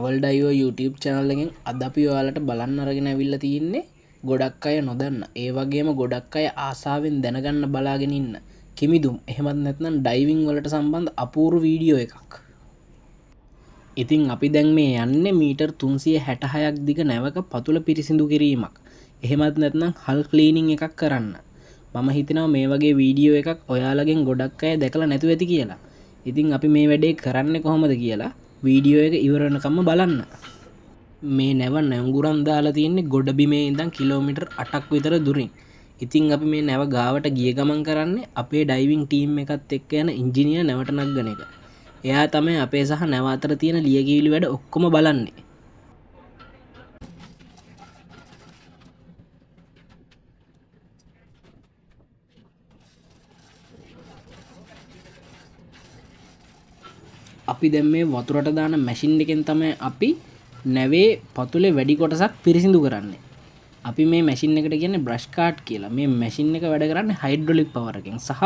Travel Dive YouTube channel එකෙන් අද අපි ඔයාලට බලන්න අරගෙන ඇවිල්ලා තියෙන්නේ ගොඩක් අය නොදන්න ඒ වගේම ගොඩක් අය ආසාවෙන් දැනගන්න බලාගෙන ඉන්න කිමිදුම් එහෙමත් නැත්නම් ඩයිවිං වලට සම්බන්ධ අපූර්ව වීඩියෝ එකක්. ඉතින් අපි දැන් මේ යන්නේ මීටර් 366ක් දිග නැවක පතුල පිරිසිදු කිරීමක්. එහෙමත් නැත්නම් හල් ක්ලීනින් එකක් කරන්න. මම හිතනවා මේ වගේ වීඩියෝ එකක් ඔයාලගෙන් ගොඩක් අය දැකලා නැතුව ඇති කියලා. ඉතින් අපි මේ වැඩේ කරන්නේ කොහොමද කියලා වීඩියෝ එක ඉවර වෙනකම්ම බලන්න. මේ නැව නැංගුරම් දාලා තියෙන්නේ ගොඩබිමේ ඉඳන් කිලෝමීටර් 8ක් විතර දුරින්. ඉතින් අපි මේ නැව ගාවට ගිය ගමන් කරන්නේ අපේ ඩයිවිං ටීම් එකත් එක්ක යන ඉංජිනේර් නැවට නගන එක. එයා තමයි අපේ සහ නැව අතර තියෙන ලියකියවිලි වැඩ ඔක්කොම බලන්නේ. අපි දැන් මේ වතුරට දාන මැෂින් එකෙන් තමයි අපි නැවේ පතුලේ වැඩි කොටසක් පිරිසිදු කරන්නේ. අපි මේ මැෂින් එකට කියන්නේ බ්‍රෂ් කාට් කියලා. මේ මැෂින් එක වැඩ කරන්නේ හයිඩ්‍රොලික් පවර් එකෙන්. සහ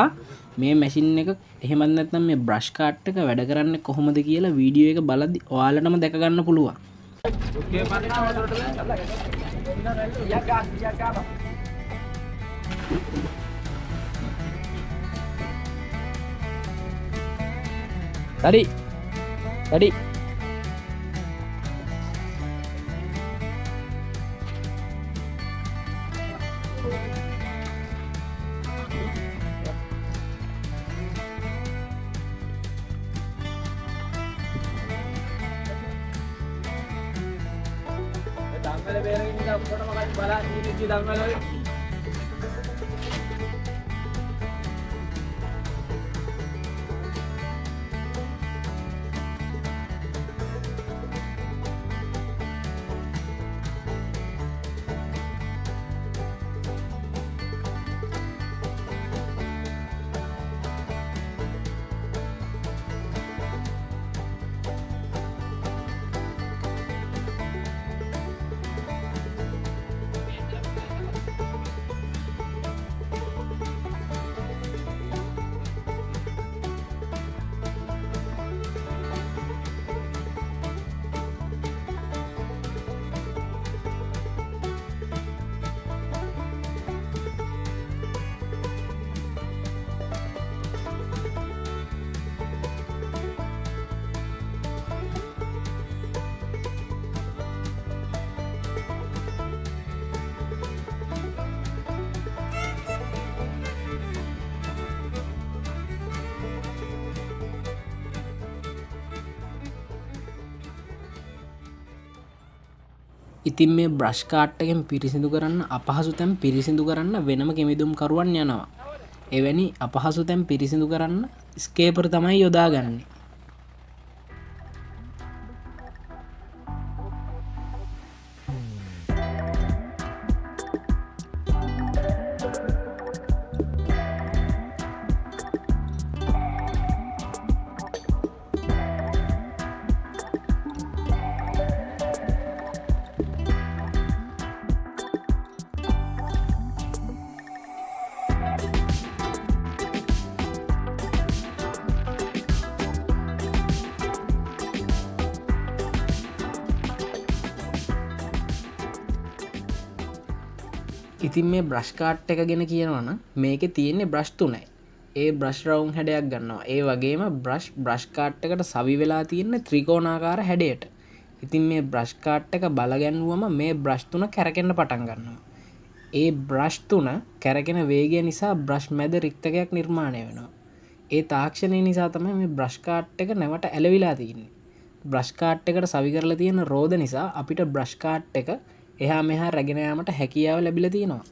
මේ මැෂින් එක එහෙමත් නැත්නම් මේ බ්‍රෂ් කාට් එක වැඩ කරන්නේ කොහොමද කියලා වීඩියෝ එක බලද්දි ඔයාලටම දැක ගන්න පුළුවන්. Tadi. ඉතින් මේ බ්‍රෂ් කාට් එකෙන් පිරිසිදු කරන්න අපහසු තැන් පිරිසිදු කරන්න වෙනම කෙමිදුම් කරුවන් යනවා. එවැනි අපහසු තැන් පිරිසිදු කරන්න ස්කේපර් තමයි යොදාගන්නේ. ඉතින් මේ බ්‍රෂ් කාට් එක ගැන කියනවනම් මේකේ තියෙන්නේ බ්‍රෂ් 3යි. ඒ බ්‍රෂ් රවුම් හැඩයක් ගන්නවා. ඒ වගේම බ්‍රෂ් කාට් එකට සවි වෙලා තියෙන ත්‍රිකෝණාකාර හැඩයට. ඉතින් මේ බ්‍රෂ් කාට් එක බල ගැන්වුවම මේ බ්‍රෂ් 3 කැරකෙන්න පටන් ගන්නවා. ඒ බ්‍රෂ් 3 කැරකෙන වේගය නිසා බ්‍රෂ් මැද රික්තකයක් නිර්මාණය වෙනවා. ඒ තාක්ෂණය නිසා තමයි මේ බ්‍රෂ් කාට් එක නැවට ඇලවිලා තියෙන්නේ. බ්‍රෂ් කාට් එකට සවි කරලා තියෙන රෝද නිසා අපිට බ්‍රෂ් කාට් එක එහා මෙහා රැගෙන යාමට හැකියාව ලැබිලා තියෙනවා.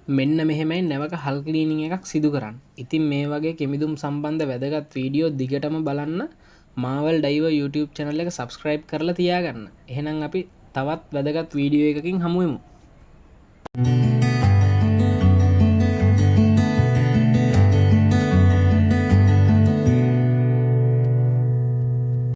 මෙන්න මෙහෙමයි නැවක හල් ක්ලීනින් එකක් සිදු කරන්න. ඉතින් මේ වගේ කෙමිදුම් සම්බන්ධ වැදගත් වීඩියෝ දිගටම බලන්න මාවල් ඩයිව YouTube channel එක subscribe කරලා තියාගන්න. එහෙනම් අපි තවත් වැදගත් වීඩියෝ එකකින් හමුවෙමු.